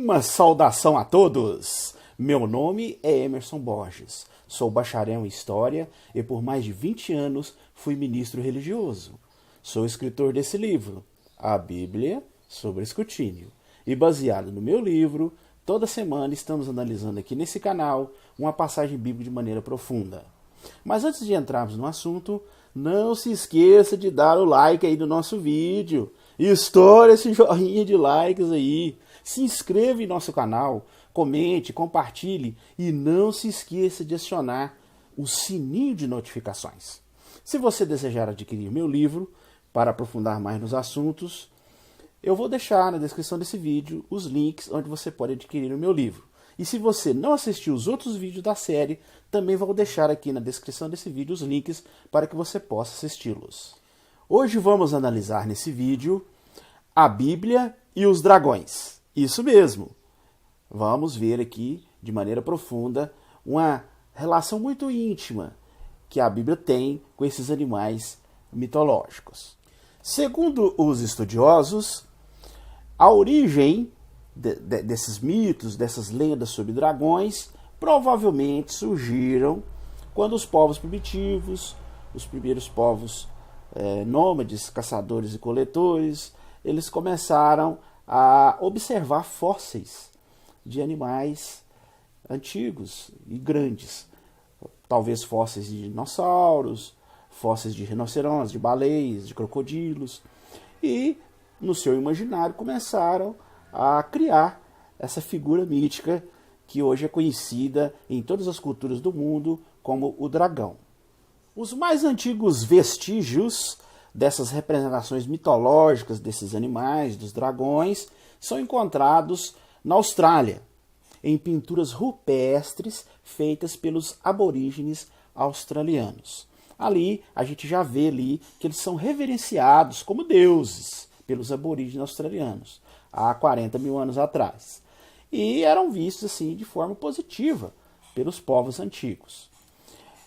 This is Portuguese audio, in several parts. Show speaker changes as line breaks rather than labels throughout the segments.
Uma saudação a todos! Meu nome é Emerson Borges, sou bacharel em História e por mais de 20 anos fui ministro religioso. Sou escritor desse livro, A Bíblia sobre Escrutínio. E baseado no meu livro, toda semana estamos analisando aqui nesse canal uma passagem bíblica de maneira profunda. Mas antes de entrarmos no assunto, não se esqueça de dar o like aí no nosso vídeo. Estoura esse joinha de likes aí. Se inscreva em nosso canal, comente, compartilhe e não se esqueça de acionar o sininho de notificações. Se você desejar adquirir meu livro para aprofundar mais nos assuntos, eu vou deixar na descrição desse vídeo os links onde você pode adquirir o meu livro. E se você não assistiu os outros vídeos da série, também vou deixar aqui na descrição desse vídeo os links para que você possa assisti-los. Hoje vamos analisar nesse vídeo a Bíblia e os dragões. Isso mesmo. Vamos ver aqui de maneira profunda uma relação muito íntima que a Bíblia tem com esses animais mitológicos. Segundo os estudiosos, a origem desses mitos, dessas lendas sobre dragões, provavelmente surgiram quando os povos primitivos, os primeiros povos nômades, caçadores e coletores, eles começaram a observar fósseis de animais antigos e grandes. Talvez fósseis de dinossauros, fósseis de rinocerontes, de baleias, de crocodilos. E, no seu imaginário, começaram a criar essa figura mítica que hoje é conhecida em todas as culturas do mundo como o dragão. Os mais antigos vestígios dessas representações mitológicas desses animais, dos dragões, são encontrados na Austrália, em pinturas rupestres feitas pelos aborígenes australianos. Ali, a gente já vê ali que eles são reverenciados como deuses pelos aborígenes australianos, há 40 mil anos atrás. E eram vistos assim de forma positiva pelos povos antigos.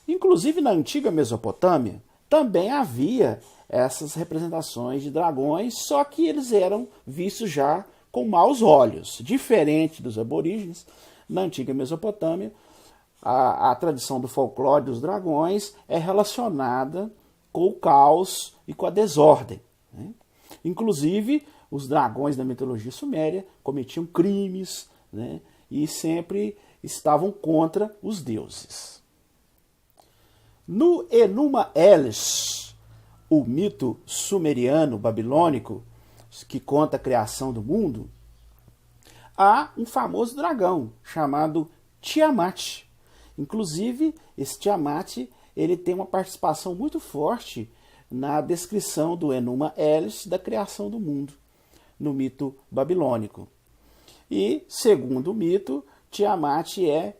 Inclusive na antiga Mesopotâmia, também havia essas representações de dragões, só que eles eram vistos já com maus olhos. Diferente dos aborígenes, na antiga Mesopotâmia, a tradição do folclore dos dragões é relacionada com o caos e com a desordem, né? Inclusive, os dragões da mitologia suméria cometiam crimes, né? E sempre estavam contra os deuses. No Enuma Elish, o mito sumeriano babilônico que conta a criação do mundo, há um famoso dragão chamado Tiamat. Inclusive, esse Tiamat ele tem uma participação muito forte na descrição do Enuma Elish da criação do mundo, no mito babilônico. E, segundo o mito, Tiamat é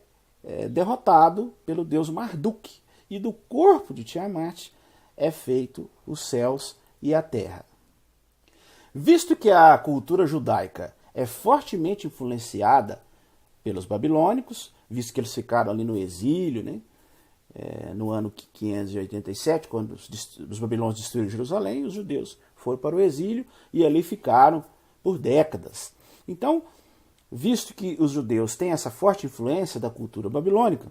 derrotado pelo deus Marduk, e do corpo de Tiamat é feito os céus e a terra. Visto que a cultura judaica é fortemente influenciada pelos babilônicos, visto que eles ficaram ali no exílio, né? No ano 587, quando os babilônios destruíram Jerusalém, os judeus foram para o exílio e ali ficaram por décadas. Então, visto que os judeus têm essa forte influência da cultura babilônica,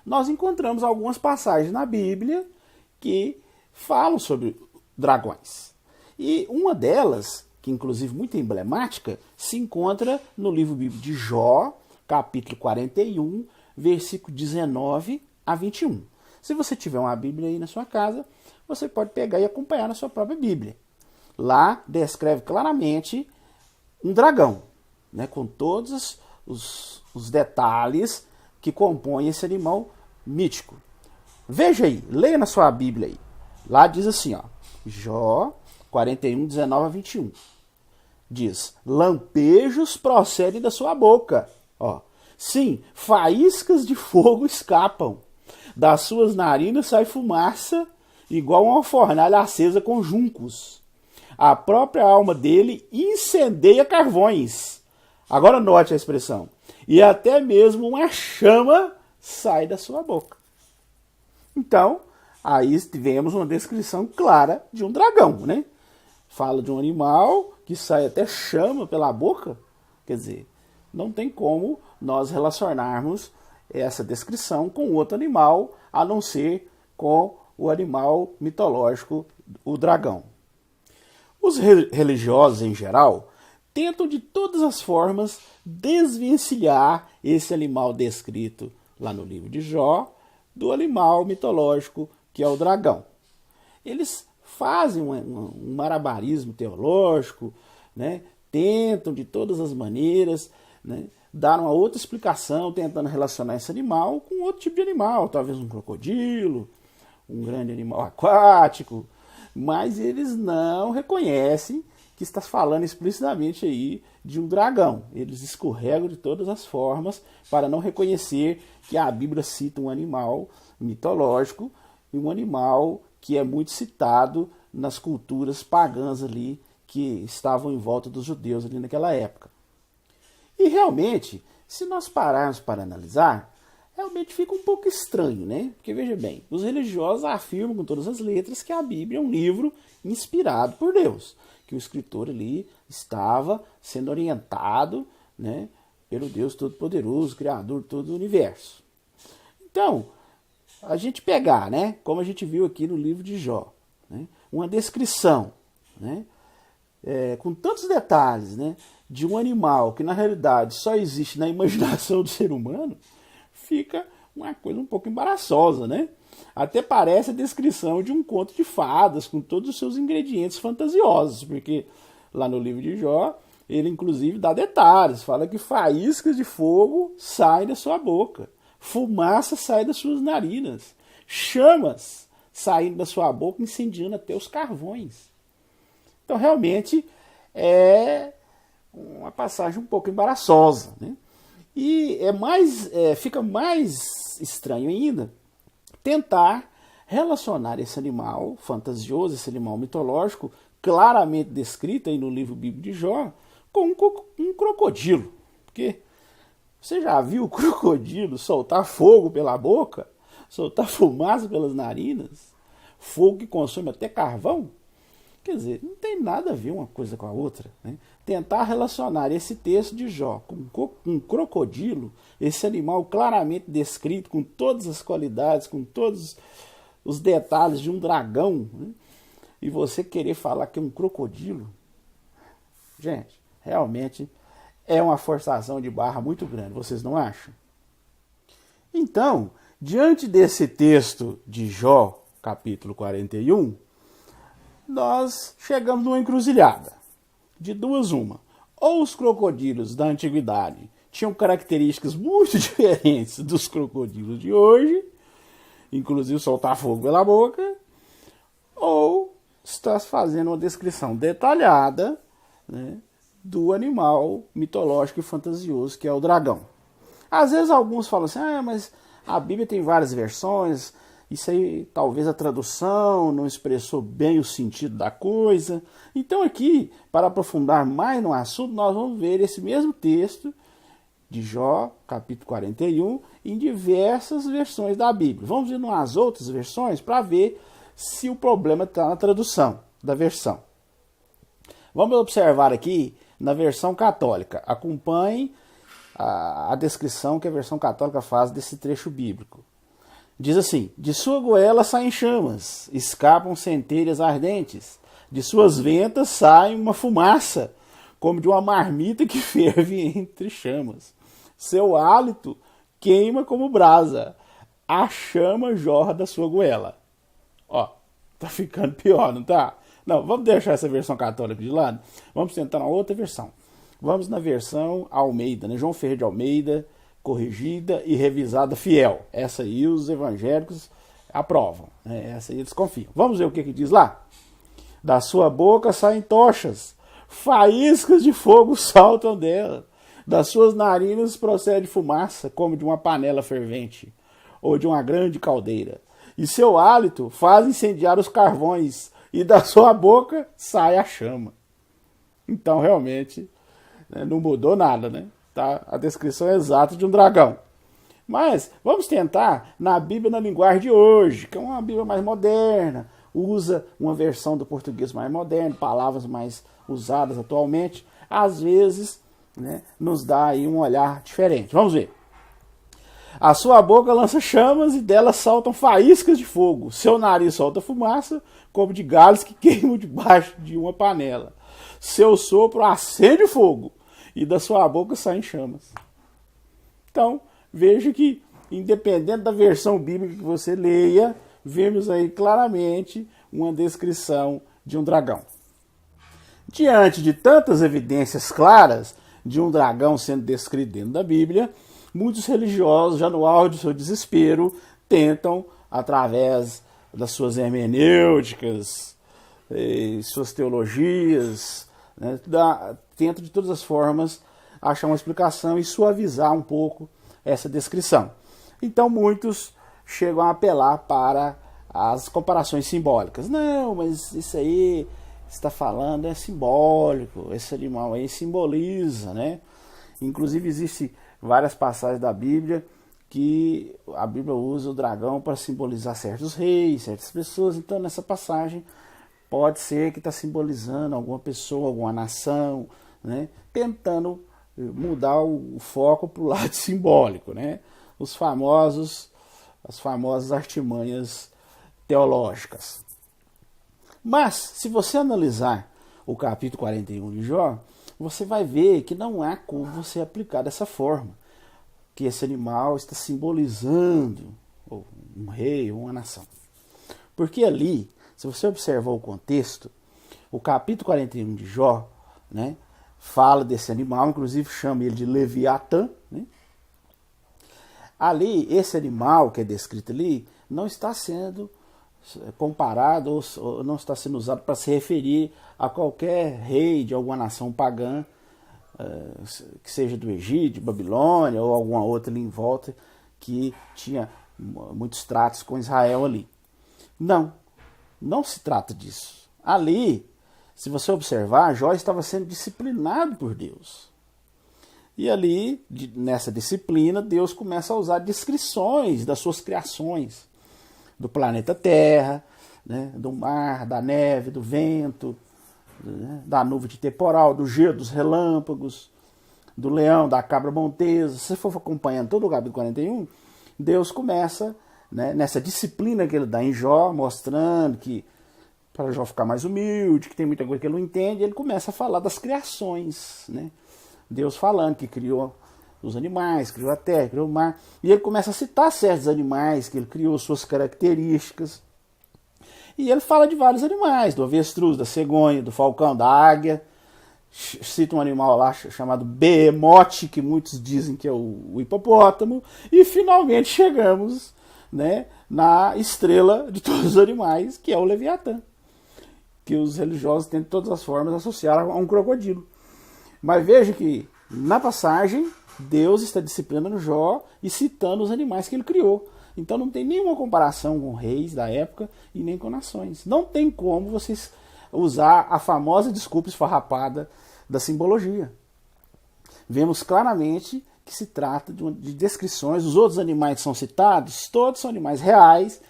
nós encontramos algumas passagens na Bíblia que falam sobre dragões. E uma delas, que inclusive muito emblemática, se encontra no livro bíblico de Jó, capítulo 41, versículo 19 a 21. Se você tiver uma Bíblia aí na sua casa, você pode pegar e acompanhar na sua própria Bíblia. Lá descreve claramente um dragão, né, com todos os detalhes que compõem esse animal mítico. Veja aí, leia na sua Bíblia aí. Lá diz assim, ó, Jó 41, 19 a 21. Diz, lampejos procedem da sua boca. Ó, sim, faíscas de fogo escapam. Das suas narinas sai fumaça, igual uma fornalha acesa com juncos. A própria alma dele incendeia carvões. Agora note a expressão. E até mesmo uma chama sai da sua boca. Então, aí tivemos uma descrição clara de um dragão, né? Fala de um animal que sai até chama pela boca. Quer dizer, não tem como nós relacionarmos essa descrição com outro animal, a não ser com o animal mitológico, o dragão. Os religiosos, em geral, tentam de todas as formas desvencilhar esse animal descrito lá no livro de Jó do animal mitológico que é o dragão. Eles fazem um malabarismo teológico, né? Tentam de todas as maneiras, né, dar uma outra explicação, tentando relacionar esse animal com outro tipo de animal, talvez um crocodilo, um grande animal aquático, mas eles não reconhecem que está falando explicitamente aí de um dragão. Eles escorregam de todas as formas para não reconhecer que a Bíblia cita um animal mitológico e um animal que é muito citado nas culturas pagãs ali que estavam em volta dos judeus ali naquela época. E realmente, se nós pararmos para analisar, realmente fica um pouco estranho, né? Porque veja bem, os religiosos afirmam com todas as letras que a Bíblia é um livro inspirado por Deus, que o escritor ali estava sendo orientado, né, pelo Deus Todo-Poderoso, Criador de todo o universo. Então, a gente pegar, né, como a gente viu aqui no livro de Jó, né, uma descrição, né, com tantos detalhes, né, de um animal que na realidade só existe na imaginação do ser humano, fica uma coisa um pouco embaraçosa, né? Até parece a descrição de um conto de fadas, com todos os seus ingredientes fantasiosos, porque lá no livro de Jó, ele inclusive dá detalhes, fala que faíscas de fogo saem da sua boca, fumaça sai das suas narinas, chamas saindo da sua boca, incendiando até os carvões. Então, realmente, é uma passagem um pouco embaraçosa, né? E fica mais estranho ainda tentar relacionar esse animal fantasioso, esse animal mitológico, claramente descrito aí no livro bíblico de Jó, com um crocodilo. Porque você já viu o crocodilo soltar fogo pela boca, soltar fumaça pelas narinas, fogo que consome até carvão? Quer dizer, não tem nada a ver uma coisa com a outra, né? Tentar relacionar esse texto de Jó com um crocodilo, esse animal claramente descrito, com todas as qualidades, com todos os detalhes de um dragão, né? E você querer falar que é um crocodilo, gente, realmente é uma forçação de barra muito grande, vocês não acham? Então, diante desse texto de Jó, capítulo 41, nós chegamos numa encruzilhada. De duas uma. Ou os crocodilos da antiguidade tinham características muito diferentes dos crocodilos de hoje, inclusive soltar fogo pela boca, ou está fazendo uma descrição detalhada, né, do animal mitológico e fantasioso que é o dragão. Às vezes alguns falam assim, mas a Bíblia tem várias versões, isso aí talvez a tradução não expressou bem o sentido da coisa. Então aqui, para aprofundar mais no assunto, nós vamos ver esse mesmo texto de Jó, capítulo 41, em diversas versões da Bíblia. Vamos ver nas outras versões para ver se o problema está na tradução da versão. Vamos observar aqui na versão católica. Acompanhe a descrição que a versão católica faz desse trecho bíblico. Diz assim, de sua goela saem chamas, escapam centelhas ardentes, de suas ventas sai uma fumaça, como de uma marmita que ferve entre chamas. Seu hálito queima como brasa, a chama jorra da sua goela. Ó, tá ficando pior, não tá? Não, vamos deixar essa versão católica de lado, vamos tentar uma outra versão. Vamos na versão Almeida, né? João Ferreira de Almeida, corrigida e revisada fiel. Essa aí os evangélicos aprovam, né? Essa aí eles confiam. Vamos ver o que diz lá? Da sua boca saem tochas, faíscas de fogo saltam dela, das suas narinas procede fumaça, como de uma panela fervente, ou de uma grande caldeira. E seu hálito faz incendiar os carvões, e da sua boca sai a chama. Então, realmente, né, não mudou nada, né? Tá? A descrição é exata de um dragão. Mas vamos tentar na Bíblia na linguagem de hoje, que é uma Bíblia mais moderna, usa uma versão do português mais moderno, palavras mais usadas atualmente. Às vezes né, nos dá aí um olhar diferente. Vamos ver. A sua boca lança chamas e dela saltam faíscas de fogo. Seu nariz solta fumaça, como de galhos que queimam debaixo de uma panela. Seu sopro acende fogo e da sua boca saem chamas. Então, veja que, independente da versão bíblica que você leia, vemos aí claramente uma descrição de um dragão. Diante de tantas evidências claras de um dragão sendo descrito dentro da Bíblia, muitos religiosos, já no auge do seu desespero, tentam, através das suas hermenêuticas, suas teologias, né, tentam de todas as formas achar uma explicação e suavizar um pouco essa descrição. Então muitos chegam a apelar para as comparações simbólicas. Não, mas isso aí está falando é simbólico, esse animal aí simboliza, né? Inclusive existem várias passagens da Bíblia que a Bíblia usa o dragão para simbolizar certos reis, certas pessoas. Então nessa passagem pode ser que está simbolizando alguma pessoa, alguma nação, né? Tentando mudar o foco para o lado simbólico, né? As famosas artimanhas teológicas. Mas, se você analisar o capítulo 41 de Jó, você vai ver que não há como você aplicar dessa forma, que esse animal está simbolizando um rei ou uma nação. Porque ali, se você observar o contexto, o capítulo 41 de Jó, né, fala desse animal, inclusive chama ele de Leviatã, né? Ali, esse animal que é descrito ali, não está sendo comparado ou não está sendo usado para se referir a qualquer rei de alguma nação pagã, que seja do Egito, de Babilônia ou alguma outra ali em volta que tinha muitos tratos com Israel ali. Não se trata disso. Ali, se você observar, Jó estava sendo disciplinado por Deus. E ali, nessa disciplina, Deus começa a usar descrições das suas criações, do planeta Terra, né, do mar, da neve, do vento, né, da nuvem de temporal, do gelo, dos relâmpagos, do leão, da cabra montesa. Se você for acompanhando todo o capítulo 41, Deus começa, né, nessa disciplina que ele dá em Jó, mostrando que para Jó ficar mais humilde, que tem muita coisa que ele não entende, ele começa a falar das criações, né? Deus falando que criou os animais, criou a terra, criou o mar. E ele começa a citar certos animais que ele criou, suas características. E ele fala de vários animais, do avestruz, da cegonha, do falcão, da águia. Cita um animal lá chamado behemote, que muitos dizem que é o hipopótamo. E finalmente chegamos, né, na estrela de todos os animais, que é o Leviatã, que os religiosos tentam de todas as formas associar a um crocodilo. Mas veja que na passagem Deus está disciplinando Jó e citando os animais que ele criou. Então não tem nenhuma comparação com reis da época e nem com nações. Não tem como vocês usar a famosa desculpa esfarrapada da simbologia. Vemos claramente que se trata de descrições. Os outros animais que são citados, todos são animais reais,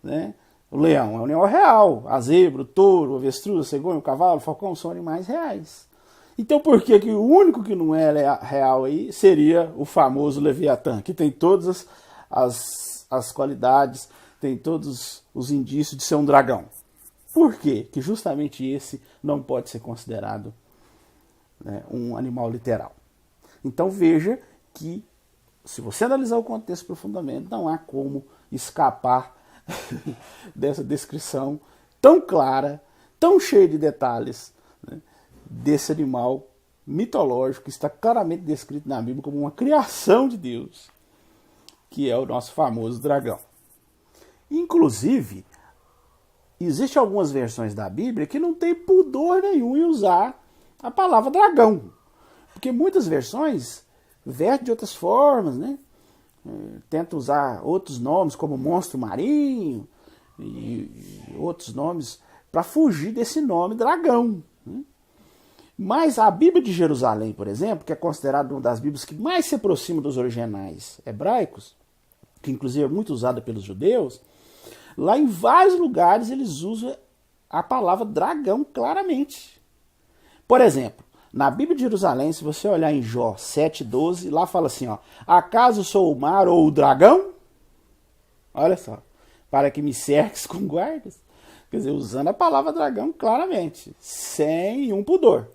né? O leão é um animal real, a zebra, o touro, o avestruz, a cegonha, o cavalo, o falcão são animais reais. Então por que o único que não é real aí seria o famoso Leviatã, que tem todas as qualidades, tem todos os indícios de ser um dragão? Por quê? Que justamente esse não pode ser considerado, né, um animal literal. Então veja que, se você analisar o contexto profundamente, não há como escapar dessa descrição tão clara, tão cheia de detalhes, né, desse animal mitológico que está claramente descrito na Bíblia como uma criação de Deus, que é o nosso famoso dragão. Inclusive, existem algumas versões da Bíblia que não tem pudor nenhum em usar a palavra dragão, porque muitas versões vertem de outras formas, né? Tenta usar outros nomes como monstro marinho e outros nomes para fugir desse nome dragão, né? Mas a Bíblia de Jerusalém, por exemplo, que é considerada uma das Bíblias que mais se aproxima dos originais hebraicos, que inclusive é muito usada pelos judeus, lá em vários lugares eles usam a palavra dragão claramente. Por exemplo, Na Bíblia de Jerusalém, se você olhar em Jó 7,12, lá fala assim, ó, acaso sou o mar ou o dragão? Olha só, para que me cerques com guardas. Quer dizer, usando a palavra dragão claramente, sem um pudor.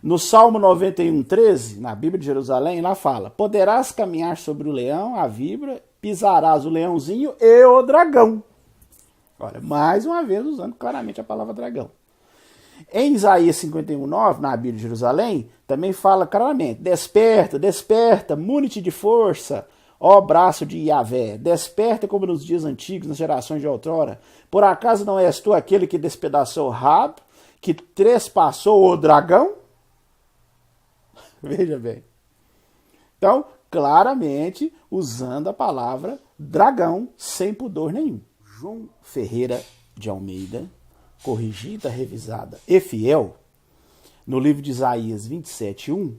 No Salmo 91,13, na Bíblia de Jerusalém, lá fala, poderás caminhar sobre o leão, a víbora, pisarás o leãozinho e o dragão. Olha, mais uma vez usando claramente a palavra dragão. Em Isaías 51,9, na Bíblia de Jerusalém, também fala claramente, desperta, desperta, mune-te de força, ó braço de Yahvé, desperta como nos dias antigos, nas gerações de outrora. Por acaso não és tu aquele que despedaçou Rab, que trespassou o dragão? Veja bem. Então, claramente, usando a palavra dragão, sem pudor nenhum. João Ferreira de Almeida, corrigida, revisada e fiel, no livro de Isaías 27,1,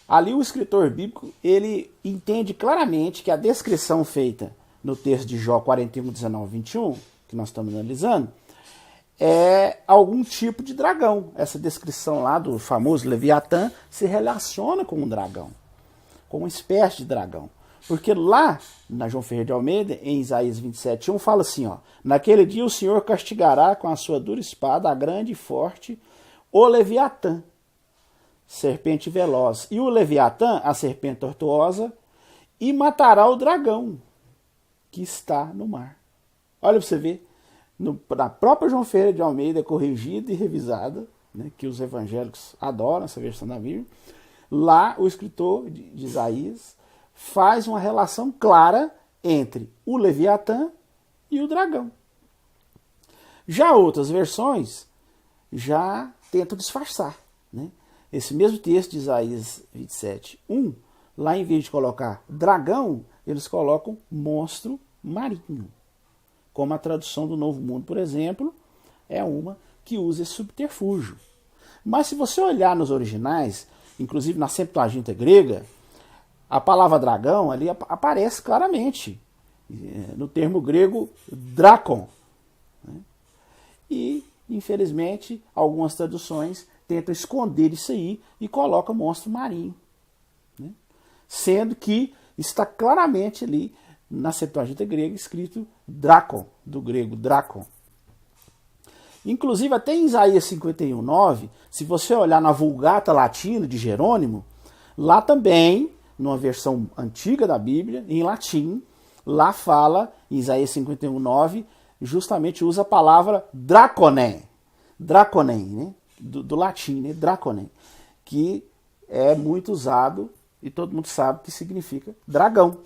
ali o escritor bíblico, ele entende claramente que a descrição feita no texto de Jó 41, 19, 21, que nós estamos analisando, é algum tipo de dragão. Essa descrição lá do famoso Leviatã se relaciona com um dragão, com uma espécie de dragão. Porque lá, na João Ferreira de Almeida, em Isaías 27,1, fala assim, ó, naquele dia o Senhor castigará com a sua dura espada, a grande e forte, o Leviatã, serpente veloz, e o Leviatã, a serpente tortuosa, e matará o dragão que está no mar. Olha para você ver, na própria João Ferreira de Almeida, corrigida e revisada, né, que os evangélicos adoram essa versão da Bíblia, lá o escritor de Isaías faz uma relação clara entre o Leviatã e o dragão. Já outras versões já tentam disfarçar, né? Esse mesmo texto de Isaías 27,1, lá em vez de colocar dragão, eles colocam monstro marinho. Como a tradução do Novo Mundo, por exemplo, é uma que usa esse subterfúgio. Mas se você olhar nos originais, inclusive na Septuaginta grega, a palavra dragão ali aparece claramente no termo grego drakon. E, infelizmente, algumas traduções tentam esconder isso aí e colocam monstro marinho. Sendo que está claramente ali na Septuaginta grega escrito drakon, do grego drakon. Inclusive, até em Isaías 51,9, se você olhar na Vulgata Latina de Jerônimo, lá também, numa versão antiga da Bíblia, em latim, lá fala, em Isaías 51,9, justamente usa a palavra draconé, né? do latim, né? Draconé, que é muito usado e todo mundo sabe que significa dragão.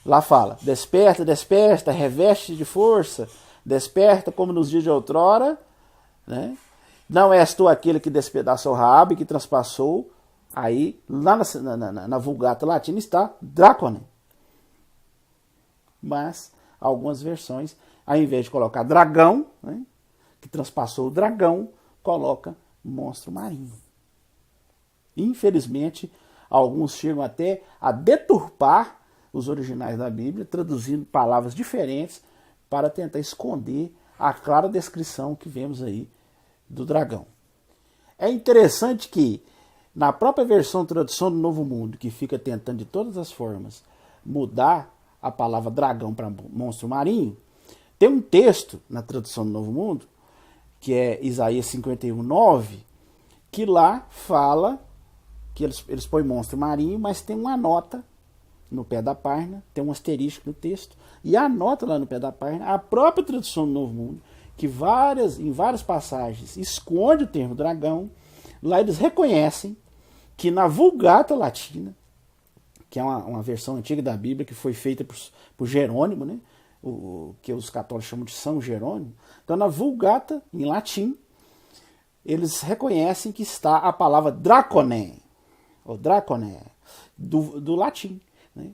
Lá fala, desperta, desperta, reveste de força, desperta como nos dias de outrora, né? Não és tu aquele que despedaçou Raabe, que transpassou. Aí, lá na Vulgata Latina está dracone. Mas, algumas versões, ao invés de colocar dragão, né, que transpassou o dragão, coloca monstro marinho. Infelizmente, alguns chegam até a deturpar os originais da Bíblia, traduzindo palavras diferentes para tentar esconder a clara descrição que vemos aí do dragão. É interessante que na própria versão tradução do Novo Mundo, que fica tentando de todas as formas mudar a palavra dragão para monstro marinho, tem um texto na tradução do Novo Mundo, que é Isaías 51,9, que lá fala que eles põem monstro marinho, mas tem uma nota no pé da página, tem um asterisco no texto, e a nota lá no pé da página, a própria tradução do Novo Mundo, que em várias passagens esconde o termo dragão, lá eles reconhecem que na Vulgata Latina, que é uma versão antiga da Bíblia que foi feita por Jerônimo, né? Que os católicos chamam de São Jerônimo. Então, na Vulgata, em latim, eles reconhecem que está a palavra draconé, ou draconé, do latim. Né?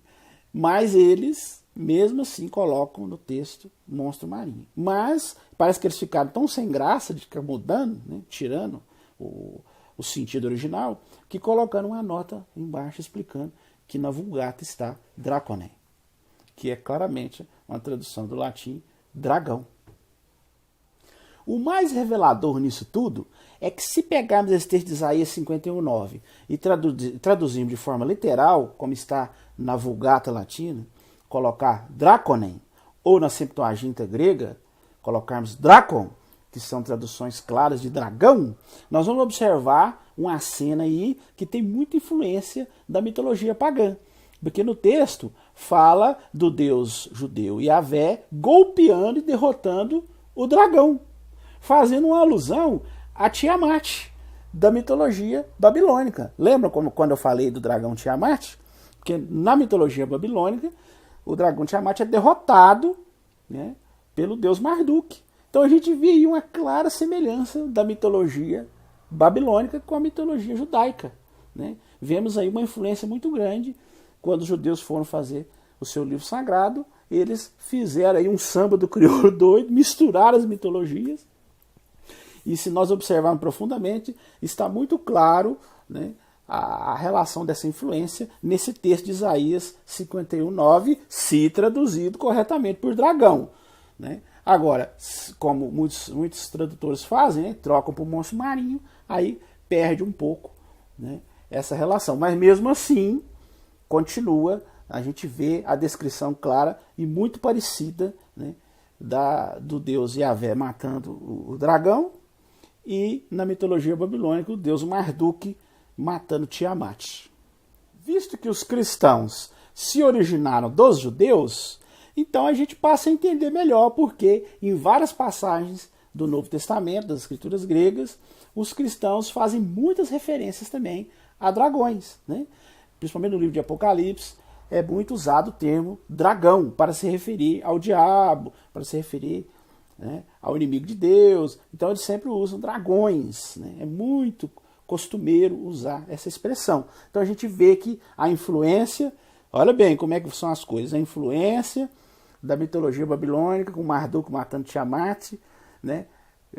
Mas eles, mesmo assim, colocam no texto monstro marinho. Mas parece que eles ficaram tão sem graça de ficar mudando, né? Tirando o sentido original, que colocaram uma nota embaixo explicando que na Vulgata está draconé, que é claramente uma tradução do latim dragão. O mais revelador nisso tudo é que se pegarmos esse texto de Isaías 51:9 e traduzirmos de forma literal, como está na Vulgata Latina, colocar Draconen, ou na Septuaginta grega, colocarmos Dracon, que são traduções claras de dragão, nós vamos observar uma cena aí que tem muita influência da mitologia pagã. Porque no texto fala do deus judeu Yahvé golpeando e derrotando o dragão, fazendo uma alusão a Tiamat, da mitologia babilônica. Lembra quando eu falei do dragão Tiamat? Porque na mitologia babilônica, o dragão Tiamat é derrotado, né, pelo deus Marduk. Então a gente vê aí uma clara semelhança da mitologia babilônica com a mitologia judaica, né? Vemos aí uma influência muito grande. Quando os judeus foram fazer o seu livro sagrado, eles fizeram aí um samba do crioulo doido, misturaram as mitologias. E se nós observarmos profundamente, está muito claro, né, a relação dessa influência nesse texto de Isaías 51:9, se traduzido corretamente por dragão, né? Agora, como muitos tradutores fazem, né, trocam por monstro marinho, aí perde um pouco, né, essa relação. Mas mesmo assim, continua, a gente vê a descrição clara e muito parecida, né, do deus Yahvé matando o dragão, e na mitologia babilônica o deus Marduk matando Tiamat. Visto que os cristãos se originaram dos judeus, então a gente passa a entender melhor porque em várias passagens do Novo Testamento, das escrituras gregas, os cristãos fazem muitas referências também a dragões, né? Principalmente no livro de Apocalipse, é muito usado o termo dragão para se referir ao diabo, para se referir, né, ao inimigo de Deus. Então eles sempre usam dragões, né? É muito costumeiro usar essa expressão. Então a gente vê que a influência, olha bem como é que são as coisas, a influência da mitologia babilônica, com Marduk matando Tiamat, né,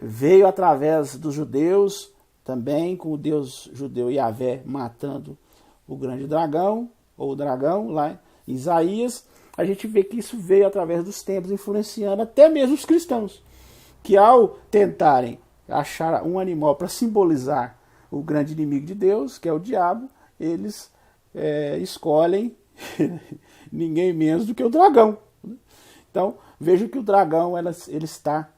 veio através dos judeus, também com o deus judeu Yahvé matando o grande dragão, ou o dragão, lá em Isaías. A gente vê que isso veio através dos tempos, influenciando até mesmo os cristãos, que ao tentarem achar um animal para simbolizar o grande inimigo de Deus, que é o diabo, eles escolhem ninguém menos do que o dragão. Então, veja que o dragão ele está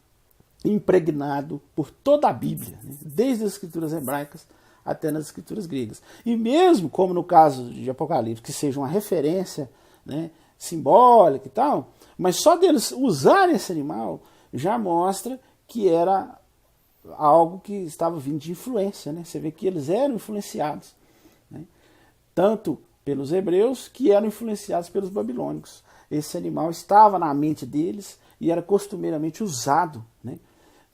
impregnado por toda a Bíblia, né? Desde as escrituras hebraicas até nas escrituras gregas. E mesmo como no caso de Apocalipse, que seja uma referência, né, simbólica e tal, mas só deles usarem esse animal já mostra que era algo que estava vindo de influência, né? Você vê que eles eram influenciados, né, tanto pelos hebreus que eram influenciados pelos babilônicos. Esse animal estava na mente deles e era costumeiramente usado, né,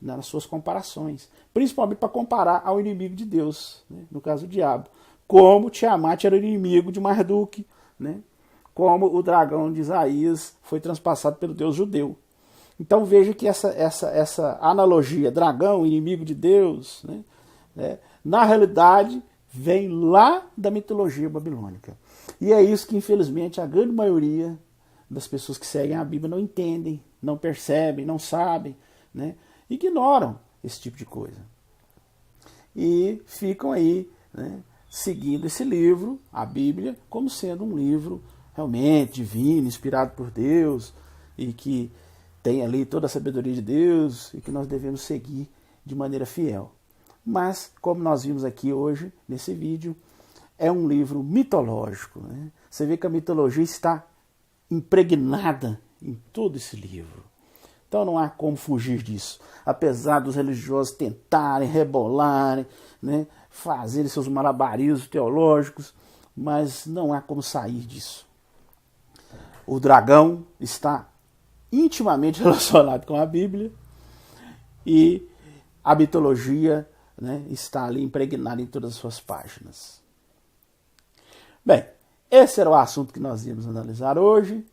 nas suas comparações, principalmente para comparar ao inimigo de Deus, né, no caso o diabo, como Tiamat era o inimigo de Marduk, né, como o dragão de Isaías foi transpassado pelo Deus judeu. Então veja que essa analogia, dragão, inimigo de Deus, né, na realidade vem lá da mitologia babilônica. E é isso que infelizmente a grande maioria das pessoas que seguem a Bíblia não entendem, não percebem, não sabem, né, ignoram esse tipo de coisa. E ficam aí, né, seguindo esse livro, a Bíblia, como sendo um livro realmente divino, inspirado por Deus, e que tem ali toda a sabedoria de Deus, e que nós devemos seguir de maneira fiel. Mas, como nós vimos aqui hoje, nesse vídeo, é um livro mitológico, né? Você vê que a mitologia está impregnada em todo esse livro. Então não há como fugir disso. Apesar dos religiosos tentarem, rebolarem, né, fazerem seus malabarismos teológicos, mas não há como sair disso. O dragão está intimamente relacionado com a Bíblia e a mitologia, né, está ali impregnada em todas as suas páginas. Bem, esse era o assunto que nós íamos analisar hoje.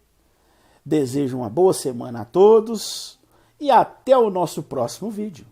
Desejo uma boa semana a todos e até o nosso próximo vídeo.